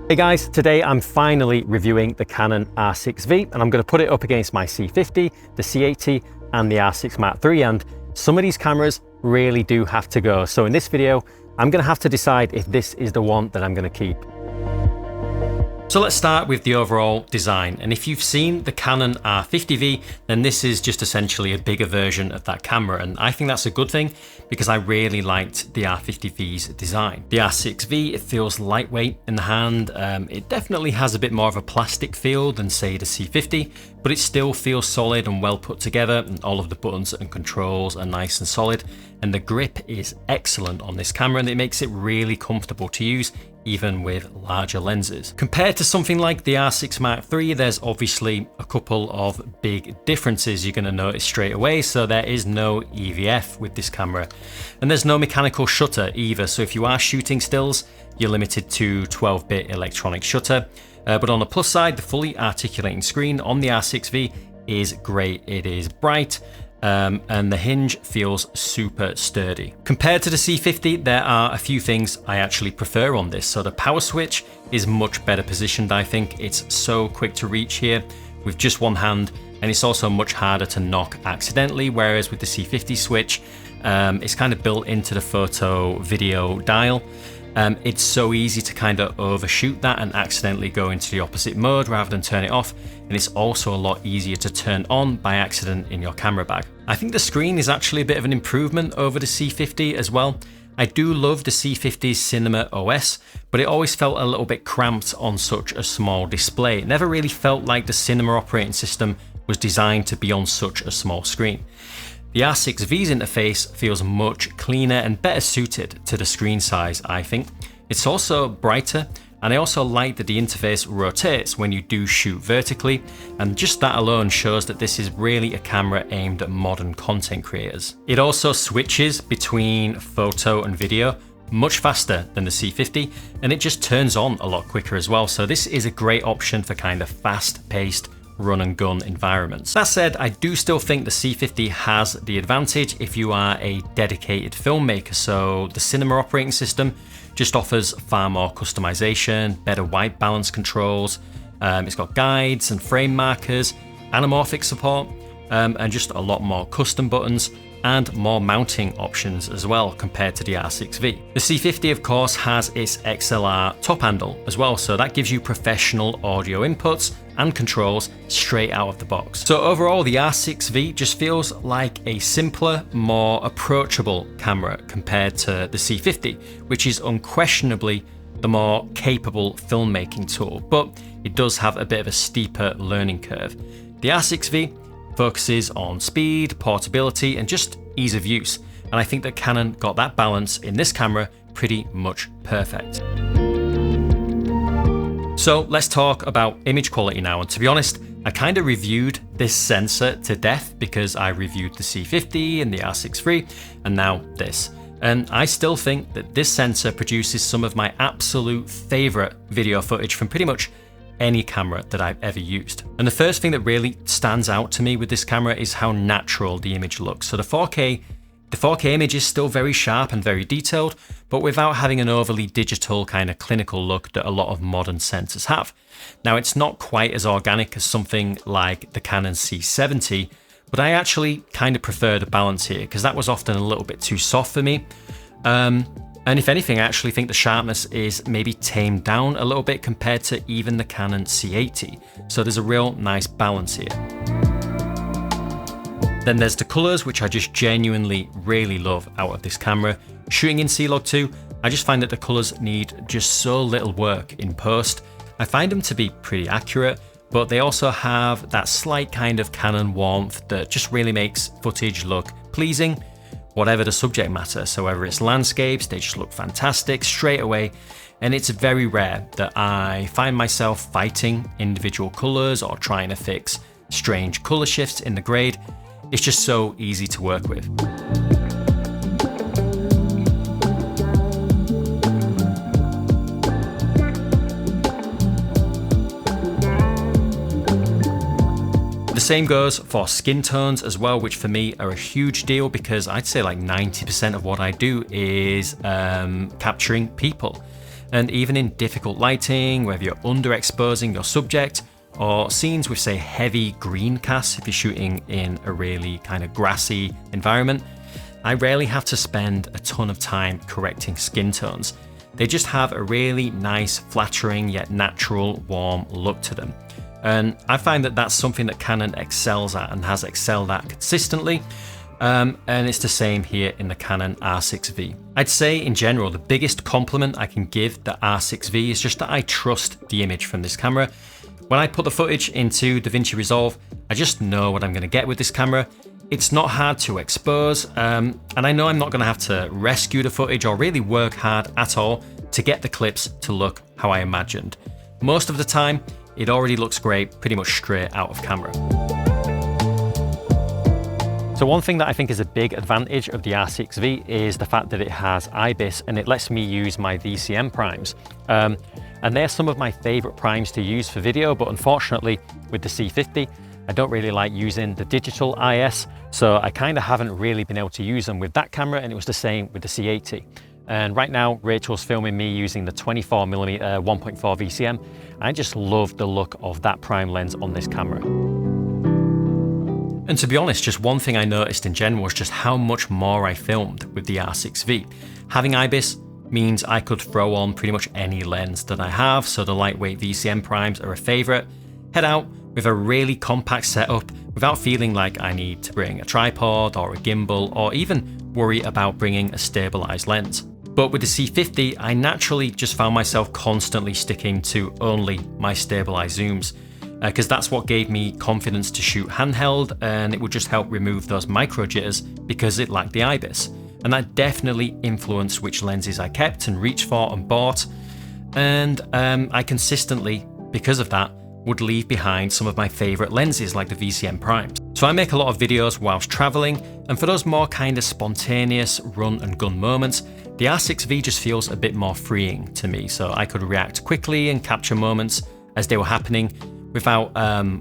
Hey guys, today I'm finally reviewing the Canon R6V and I'm going to put it up against my C50, the C80 and the R6 Mark III, and some of these cameras really do have to go. So in this video, I'm going to have to decide if this is the one that I'm going to keep. So let's start with the overall design, and if you've seen the Canon R50V, then this is just essentially a bigger version of that camera, and I think that's a good thing because I really liked the R50V's design. The R6V, it feels lightweight in the hand. It definitely has a bit more of a plastic feel than say the C50, but it still feels solid and well put together, and all of the buttons and controls are nice and solid, and the grip is excellent on this camera, and it makes it really comfortable to use even with larger lenses. Compared to something like the R6 Mark III, there's obviously a couple of big differences you're going to notice straight away. So there is no EVF with this camera, and there's no mechanical shutter either. So if you are shooting stills, you're limited to 12-bit electronic shutter. But on the plus side, the fully articulating screen on the R6V is great. It is bright. And the hinge feels super sturdy. Compared to the C50, there are a few things I actually prefer on this. So the power switch is much better positioned, I think. It's so quick to reach here with just one hand, and it's also much harder to knock accidentally, whereas with the C50 switch, it's kind of built into the photo video dial. It's so easy to kind of overshoot that and accidentally go into the opposite mode rather than turn it off, and it's also a lot easier to turn on by accident in your camera bag. I think the screen is actually a bit of an improvement over the C50 as well. I do love the C50's Cinema OS, but it always felt a little bit cramped on such a small display. It never really felt like the Cinema operating system was designed to be on such a small screen. The R6V's interface feels much cleaner and better suited to the screen size, I think. It's also brighter, and I also like that the interface rotates when you do shoot vertically, and just that alone shows that this is really a camera aimed at modern content creators. It also switches between photo and video much faster than the C50, and it just turns on a lot quicker as well. So this is a great option for kind of fast-paced run and gun environments. That said, I do still think the C50 has the advantage if you are a dedicated filmmaker. So the Cinema operating system just offers far more customization, better white balance controls. It's got guides and frame markers, anamorphic support, and just a lot more custom buttons and more mounting options as well compared to the R6V. The C50 of course has its XLR top handle as well, so that gives you professional audio inputs and controls straight out of the box. So overall, the R6V just feels like a simpler, more approachable camera compared to the C50, which is unquestionably the more capable filmmaking tool, but it does have a bit of a steeper learning curve. The R6V focuses on speed, portability, and just ease of use, and I think that Canon got that balance in this camera pretty much perfect. So let's talk about image quality now, and to be honest, I kind of reviewed this sensor to death because I reviewed the C50 and the R6V and now this, and I still think that this sensor produces some of my absolute favorite video footage from pretty much any camera that I've ever used. And the first thing that really stands out to me with this camera is how natural the image looks. So the 4K image is still very sharp and very detailed, but without having an overly digital kind of clinical look that a lot of modern sensors have. Now, it's not quite as organic as something like the Canon C70, but I actually kind of prefer the balance here because that was often a little bit too soft for me. And if anything, I actually think the sharpness is maybe tamed down a little bit compared to even the Canon C80. So there's a real nice balance here. Then there's the colors, which I just genuinely really love out of this camera. Shooting in C-Log 2, I just find that the colors need just so little work in post. I find them to be pretty accurate, but they also have that slight kind of Canon warmth that just really makes footage look pleasing, whatever the subject matter. So whether it's landscapes, they just look fantastic straight away. And it's very rare that I find myself fighting individual colors or trying to fix strange color shifts in the grade. It's just so easy to work with. The same goes for skin tones as well, which for me are a huge deal because I'd say like 90% of what I do is capturing people. And even in difficult lighting, whether you're underexposing your subject, or scenes with, say, heavy green casts if you're shooting in a really kind of grassy environment, I rarely have to spend a ton of time correcting skin tones. They just have a really nice, flattering yet natural, warm look to them. And I find that that's something that Canon excels at and has excelled at consistently. And it's the same here in the Canon R6V. I'd say in general, the biggest compliment I can give the R6V is just that I trust the image from this camera. When I put the footage into DaVinci Resolve, I just know what I'm going to get with this camera. It's not hard to expose, and I know I'm not going to have to rescue the footage or really work hard at all to get the clips to look how I imagined. Most of the time, it already looks great pretty much straight out of camera. So one thing that I think is a big advantage of the R6V is the fact that it has IBIS and it lets me use my VCM primes. And they're some of my favorite primes to use for video, but unfortunately with the C50, I don't really like using the digital IS, so I kind of haven't really been able to use them with that camera, and it was the same with the C80. And right now, Rachel's filming me using the 24mm 1.4 VCM. I just love the look of that prime lens on this camera. And to be honest, just one thing I noticed in general was just how much more I filmed with the R6V. Having IBIS means I could throw on pretty much any lens that I have, so the lightweight VCM primes are a favorite. Head out with a really compact setup without feeling like I need to bring a tripod or a gimbal or even worry about bringing a stabilized lens. But with the C50, I naturally just found myself constantly sticking to only my stabilized zooms, because that's what gave me confidence to shoot handheld, and it would just help remove those micro jitters because it lacked the IBIS. And that definitely influenced which lenses I kept and reached for and bought. And I consistently, because of that, would leave behind some of my favorite lenses like the VCM primes. So I make a lot of videos whilst traveling, and for those more kind of spontaneous run and gun moments, the R6V just feels a bit more freeing to me, so I could react quickly and capture moments as they were happening without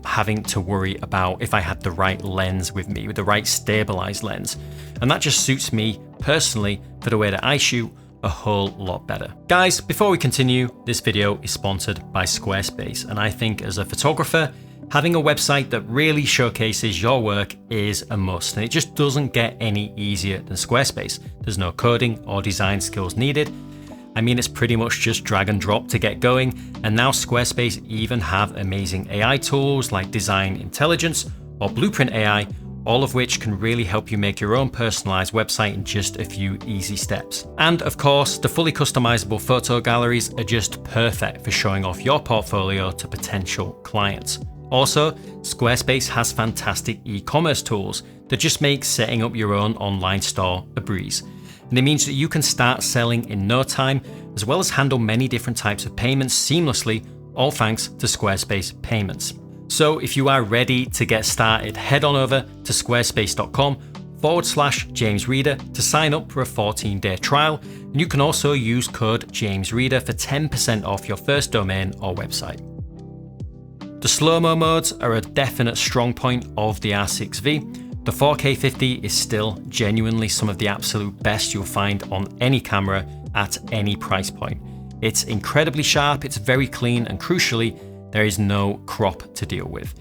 having to worry about if I had the right lens with me, with the right stabilized lens. And that just suits me personally for the way that I shoot a whole lot better. Guys, before we continue, this video is sponsored by Squarespace, and I think as a photographer, having a website that really showcases your work is a must, and it just doesn't get any easier than Squarespace. There's no coding or design skills needed. I mean, it's pretty much just drag and drop to get going, and now Squarespace even have amazing AI tools like Design Intelligence or Blueprint AI, all of which can really help you make your own personalized website in just a few easy steps. And of course, the fully customizable photo galleries are just perfect for showing off your portfolio to potential clients. Also, Squarespace has fantastic e-commerce tools that just make setting up your own online store a breeze. And it means that you can start selling in no time, as well as handle many different types of payments seamlessly, all thanks to Squarespace Payments. So if you are ready to get started, head on over to squarespace.com/JamesReader to sign up for a 14-day trial. And you can also use code JamesReader for 10% off your first domain or website. The slow-mo modes are a definite strong point of the R6V. The 4K 50 is still genuinely some of the absolute best you'll find on any camera at any price point. It's incredibly sharp, it's very clean, and crucially, there is no crop to deal with.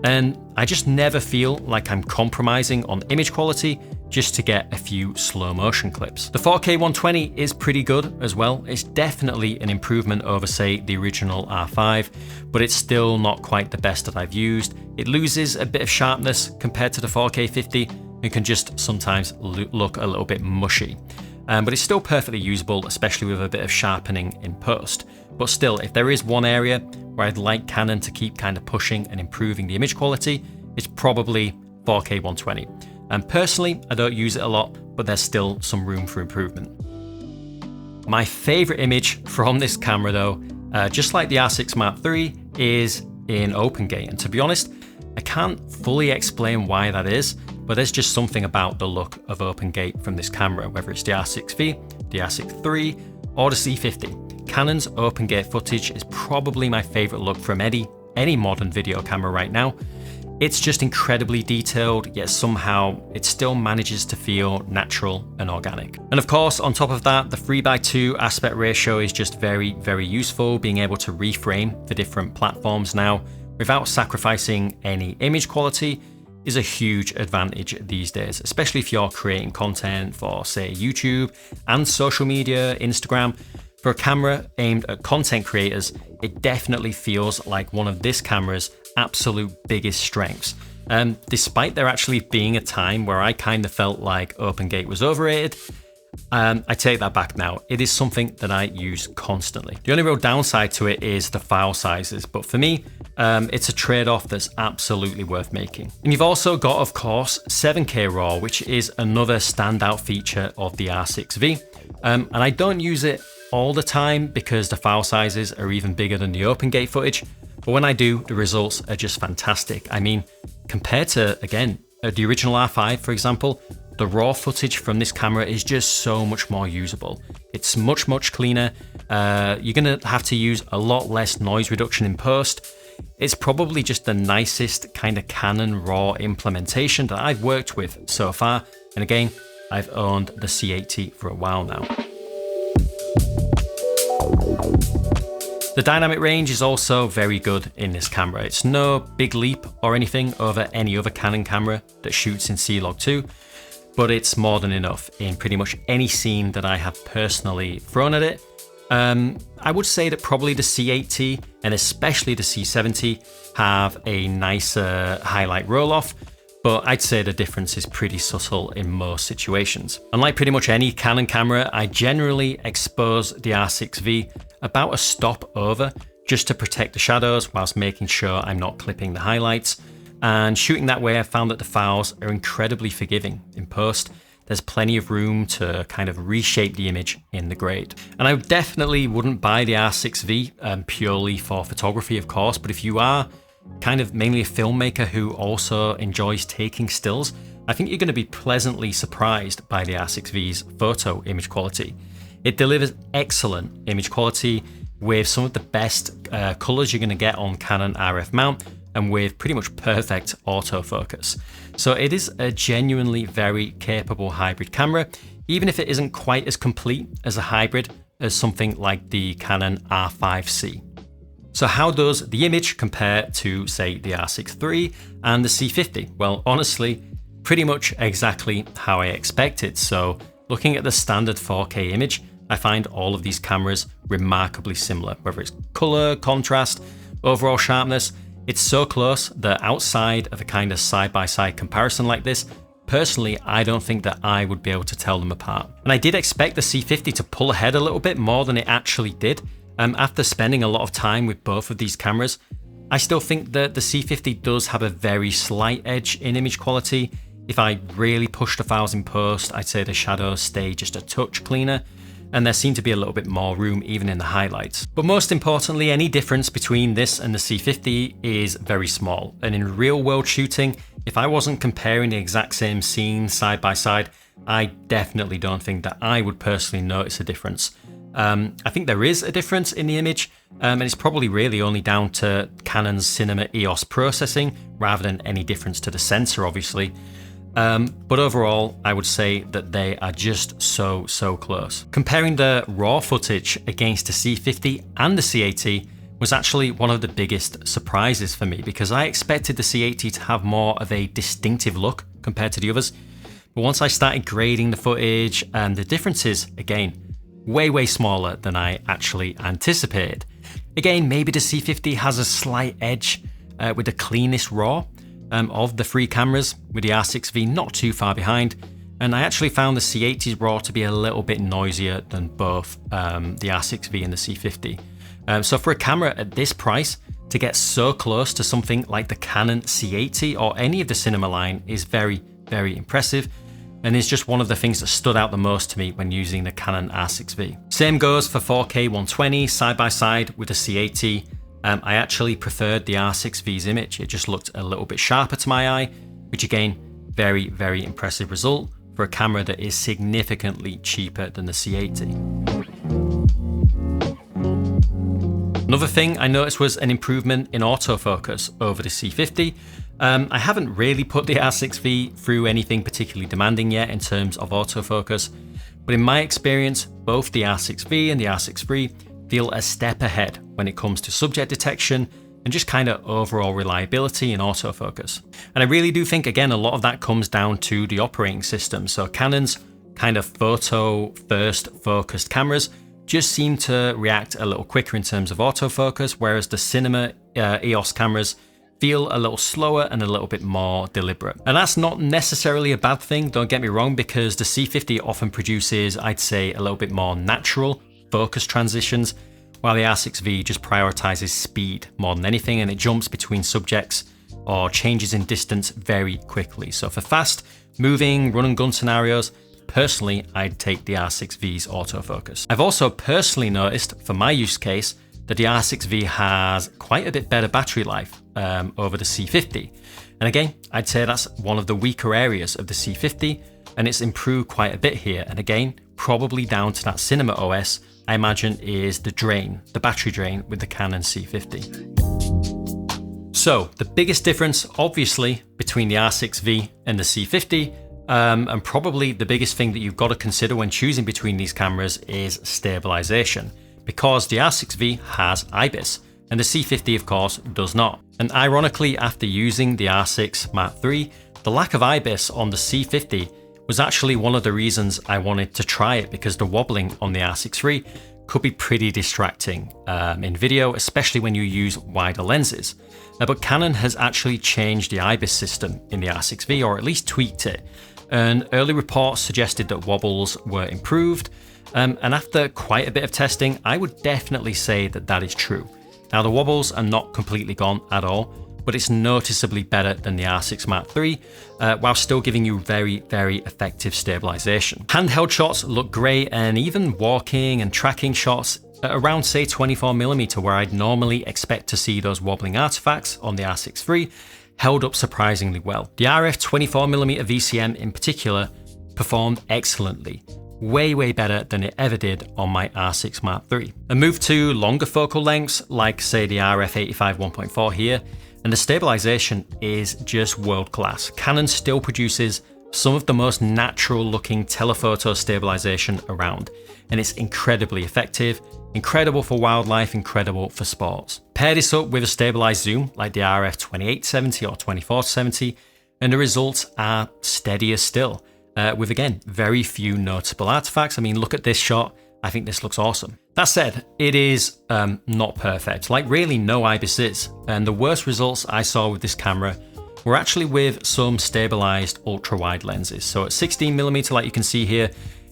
And I just never feel like I'm compromising on image quality just to get a few slow motion clips. The 4K 120 is pretty good as well. It's definitely an improvement over, say, the original R5, but it's still not quite the best that I've used. It loses a bit of sharpness compared to the 4K 50 and can just sometimes look a little bit mushy. But it's still perfectly usable, especially with a bit of sharpening in post. But still, if there is one area where I'd like Canon to keep kind of pushing and improving the image quality, it's probably 4K 120. And personally, I don't use it a lot, but there's still some room for improvement. My favorite image from this camera though, just like the R6 Mark III, is in OpenGate. And to be honest, I can't fully explain why that is, but there's just something about the look of OpenGate from this camera, whether it's the R6V, the R6 III, or the C50. Canon's OpenGate footage is probably my favorite look from any modern video camera right now. It's just incredibly detailed, yet somehow it still manages to feel natural and organic. And of course, on top of that, the 3:2 aspect ratio is just very, very useful, being able to reframe for different platforms now without sacrificing any image quality is a huge advantage these days, especially if you're creating content for, say, YouTube and social media, Instagram. For a camera aimed at content creators, it definitely feels like one of this camera's absolute biggest strengths. Despite there actually being a time where I kind of felt like OpenGate was overrated, I take that back now. It is something that I use constantly. The only real downside to it is the file sizes, but for me, it's a trade-off that's absolutely worth making. And you've also got, of course, 7K RAW, which is another standout feature of the R6V. And I don't use it all the time because the file sizes are even bigger than the OpenGate footage. But when I do, the results are just fantastic. I mean, compared to, again, the original R5, for example, the raw footage from this camera is just so much more usable. It's much, much cleaner. You're gonna have to use a lot less noise reduction in post. It's probably just the nicest kind of Canon RAW implementation that I've worked with so far. And again, I've owned the C80 for a while now. The dynamic range is also very good in this camera. It's no big leap or anything over any other Canon camera that shoots in C-Log2, but it's more than enough in pretty much any scene that I have personally thrown at it. I would say that probably the C80 and especially the C70 have a nicer highlight roll-off, but I'd say the difference is pretty subtle in most situations. Unlike pretty much any Canon camera, I generally expose the R6V about a stop over just to protect the shadows whilst making sure I'm not clipping the highlights. And shooting that way, I found that the files are incredibly forgiving in post. There's plenty of room to kind of reshape the image in the grade. And I definitely wouldn't buy the R6V purely for photography, of course, but if you are kind of mainly a filmmaker who also enjoys taking stills, I think you're going to be pleasantly surprised by the R6V's photo image quality. It delivers excellent image quality with some of the best colors you're going to get on Canon RF mount and with pretty much perfect autofocus. So it is a genuinely very capable hybrid camera, even if it isn't quite as complete as a hybrid as something like the Canon R5C. So how does the image compare to, say, the R6 III and the C50? Well, honestly, pretty much exactly how I expected. So looking at the standard 4K image, I find all of these cameras remarkably similar, whether it's color, contrast, overall sharpness. It's so close that outside of a kind of side-by-side comparison like this, personally, I don't think that I would be able to tell them apart. And I did expect the C50 to pull ahead a little bit more than it actually did. After spending a lot of time with both of these cameras, I still think that the C50 does have a very slight edge in image quality. If I really push the files in post, I'd say the shadows stay just a touch cleaner, and there seemed to be a little bit more room even in the highlights. But most importantly, any difference between this and the C50 is very small. And in real world shooting, if I wasn't comparing the exact same scene side by side, I definitely don't think that I would personally notice a difference. I think there is a difference in the image, and it's probably really only down to Canon's Cinema EOS processing rather than any difference to the sensor, obviously. But overall, I would say that they are just so close. Comparing the raw footage against the C50 and the C80 was actually one of the biggest surprises for me, because I expected the C80 to have more of a distinctive look compared to the others. But once I started grading the footage, the differences, again, way smaller than I actually anticipated. Again, maybe the C50 has a slight edge with the cleanest RAW of the three cameras, with the R6V not too far behind. And I actually found the C80's RAW to be a little bit noisier than both the R6V and the C50. So for a camera at this price, to get so close to something like the Canon C80 or any of the cinema line is very impressive, and is just one of the things that stood out the most to me when using the Canon R6V. Same goes for 4K 120 side by side with the C80. I actually preferred the R6V's image. It just looked a little bit sharper to my eye, which again, very impressive result for a camera that is significantly cheaper than the C80. Another thing I noticed was an improvement in autofocus over the C50. I haven't really put the R6V through anything particularly demanding yet in terms of autofocus, but in my experience, both the R6V and the R6 III feel a step ahead when it comes to subject detection and just kind of overall reliability in autofocus. And I really do think, again, a lot of that comes down to the operating system. So Canon's kind of photo first focused cameras just seem to react a little quicker in terms of autofocus, whereas the cinema EOS cameras feel a little slower and a little bit more deliberate. And that's not necessarily a bad thing, don't get me wrong, because the C50 often produces, I'd say, a little bit more natural focus transitions, while the R6V just prioritizes speed more than anything, and it jumps between subjects or changes in distance very quickly. So for fast moving run and gun scenarios, personally, I'd take the R6V's autofocus. I've also personally noticed for my use case that the R6V has quite a bit better battery life over the C50. And again, I'd say that's one of the weaker areas of the C50, and it's improved quite a bit here. And again, probably down to that cinema OS, I imagine, is the battery drain with the Canon C50. So the biggest difference, obviously, between the R6V and the C50, and probably the biggest thing that you've got to consider when choosing between these cameras, is stabilization, because the R6V has IBIS and the C50 of course does not. And ironically, after using the R6 Mark III, the lack of IBIS on the C50 was actually one of the reasons I wanted to try it, because the wobbling on the R6 III could be pretty distracting in video, especially when you use wider lenses. But Canon has actually changed the IBIS system in the R6V, or at least tweaked it. And early reports suggested that wobbles were improved. And after quite a bit of testing, I would definitely say that that is true. Now, the wobbles are not completely gone at all, but it's noticeably better than the R6 Mark III, while still giving you very, very effective stabilization. Handheld shots look great, and even walking and tracking shots at around, say, 24mm, where I'd normally expect to see those wobbling artifacts on the R6 III, held up surprisingly well. The RF 24mm VCM in particular performed excellently, way better than it ever did on my R6 Mark III. A move to longer focal lengths, like say the RF 85 1.4 here, and the stabilization is just world class. Canon still produces some of the most natural looking telephoto stabilization around, and it's incredibly effective, incredible for wildlife, incredible for sports. Pair this up with a stabilized zoom like the RF 2870 or 2470, and the results are steadier still, with again, very few notable artifacts. I mean, look at this shot. I think this looks awesome. That said, it is not perfect, like really no IBIS is, and the worst results I saw with this camera were actually with some stabilized ultra-wide lenses. So at 16mm, like you can see here,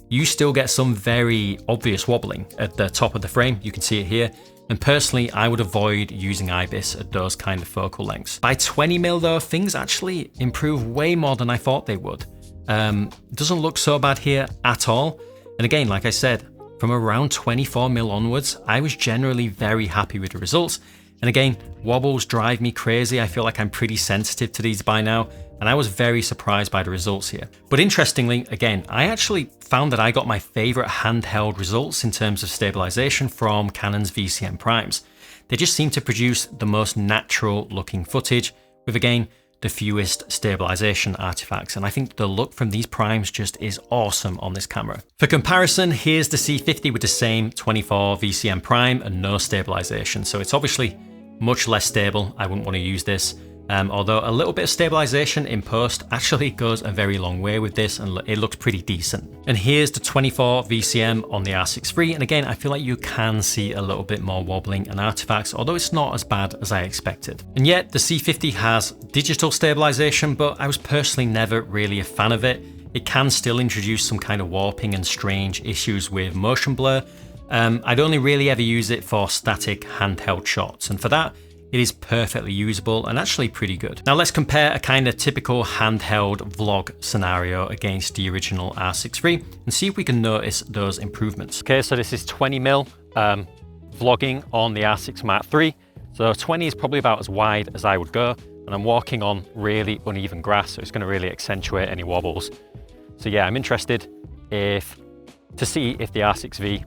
you still get some very obvious wobbling at the top of the frame. You can see it here. And personally, I would avoid using IBIS at those kind of focal lengths. By 20mm though, things actually improve way more than I thought they would. Doesn't look so bad here at all. And again, like I said, from around 24mm onwards, I was generally very happy with the results. And again, wobbles drive me crazy. I feel like I'm pretty sensitive to these by now, and I was very surprised by the results here. But interestingly, again, I actually found that I got my favorite handheld results in terms of stabilization from Canon's VCM primes. They just seem to produce the most natural looking footage with, again, the fewest stabilization artifacts, and I think the look from these primes just is awesome on this camera. For comparison, here's the C50 with the same 24 VCM prime and no stabilization, so it's obviously much less stable. I wouldn't want to use this, although a little bit of stabilization in post actually goes a very long way with this, and it looks pretty decent. And here's the 24 VCM on the R6 III, and again, I feel like you can see a little bit more wobbling and artifacts, although it's not as bad as I expected. And yet the C50 has digital stabilization, but I was personally never really a fan of it. It can still introduce some kind of warping and strange issues with motion blur. I'd only really ever use it for static handheld shots, and for that, it is perfectly usable and actually pretty good. Now let's compare a kind of typical handheld vlog scenario against the original R6 III and see if we can notice those improvements. Okay, so this is 20mm vlogging on the R6 Mark III. So 20 is probably about as wide as I would go, and I'm walking on really uneven grass, so it's going to really accentuate any wobbles. So yeah, I'm interested to see if the R6V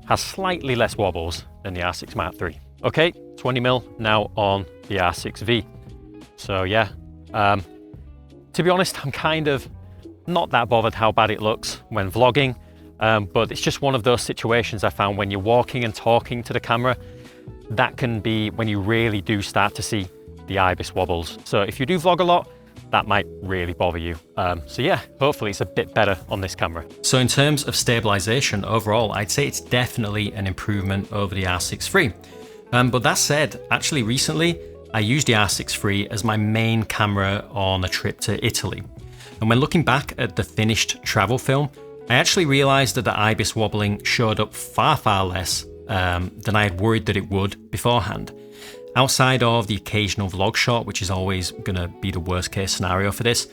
has slightly less wobbles than the R6 Mark III. Okay, 20mm now on the R6V. So yeah, To be honest, I'm kind of not that bothered how bad it looks when vlogging, but it's just one of those situations I found when you're walking and talking to the camera, that can be when you really do start to see the IBIS wobbles. So if you do vlog a lot, that might really bother you. So yeah, hopefully it's a bit better on this camera. So in terms of stabilization overall, I'd say it's definitely an improvement over the R6V. But that said, actually recently, I used the R6V as my main camera on a trip to Italy. And when looking back at the finished travel film, I actually realized that the IBIS wobbling showed up far, far less than I had worried that it would beforehand. Outside of the occasional vlog shot, which is always gonna be the worst case scenario for this,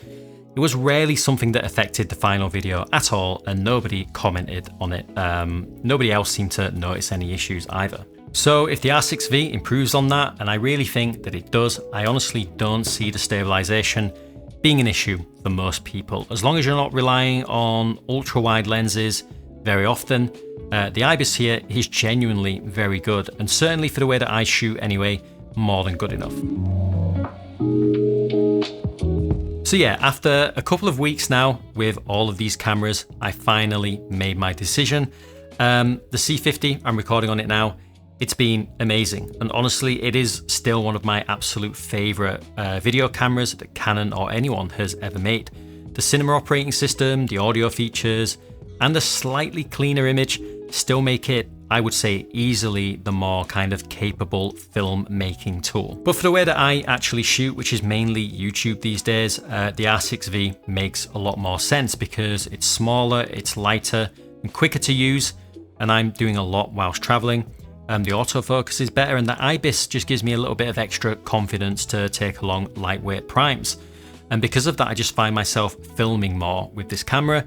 it was rarely something that affected the final video at all, and nobody commented on it. Nobody else seemed to notice any issues either. So if the R6V improves on that, and I really think that it does, I honestly don't see the stabilization being an issue for most people. As long as you're not relying on ultra wide lenses very often, the IBIS here is genuinely very good, and certainly for the way that I shoot anyway, more than good enough. So yeah, after a couple of weeks now with all of these cameras, I finally made my decision. The C50, I'm recording on it now, it's been amazing, and honestly it is still one of my absolute favorite video cameras that Canon or anyone has ever made. The cinema operating system, the audio features, and the slightly cleaner image still make it, I would say, easily the more kind of capable film-making tool. But for the way that I actually shoot, which is mainly YouTube these days, the R6V makes a lot more sense because it's smaller, it's lighter, and quicker to use, and I'm doing a lot whilst traveling. The autofocus is better, and the IBIS just gives me a little bit of extra confidence to take along lightweight primes. And because of that, I just find myself filming more with this camera,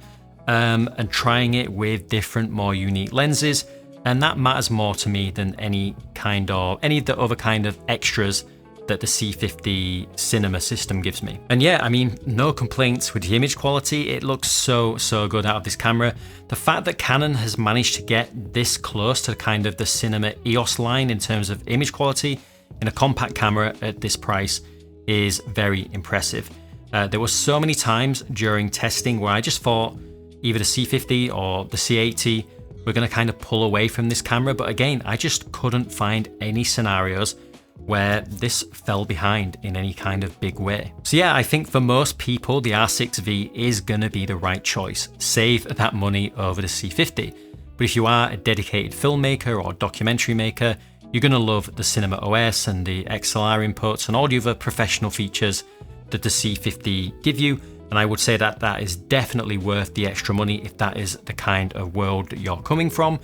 and trying it with different, more unique lenses, and that matters more to me than any of the other kind of extras that the C50 cinema system gives me. And yeah, I mean, no complaints with the image quality. It looks so good out of this camera. The fact that Canon has managed to get this close to kind of the cinema EOS line in terms of image quality in a compact camera at this price is very impressive. There were so many times during testing where I just thought either the C50 or the C80 were going to kind of pull away from this camera, but again, I just couldn't find any scenarios where this fell behind in any kind of big way. So yeah, I think for most people, the R6V is going to be the right choice. Save that money over the C50. But if you are a dedicated filmmaker or documentary maker, you're going to love the Cinema OS and the XLR inputs and all the other professional features that the C50 give you. And I would say that that is definitely worth the extra money if that is the kind of world that you're coming from.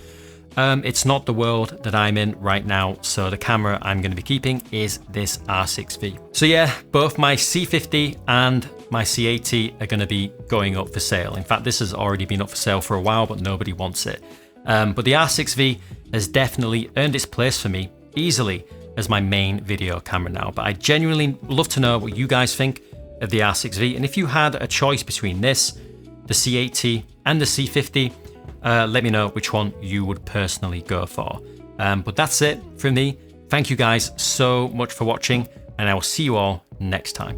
It's not the world that I'm in right now, so the camera I'm going to be keeping is this R6V. So yeah, both my C50 and my C80 are going to be going up for sale. In fact, this has already been up for sale for a while, but nobody wants it. But the R6V has definitely earned its place for me easily as my main video camera now. But I genuinely love to know what you guys think of the R6V, and if you had a choice between this, the C80 and the C50, let me know which one you would personally go for. But that's it from me. Thank you guys so much for watching, and I will see you all next time.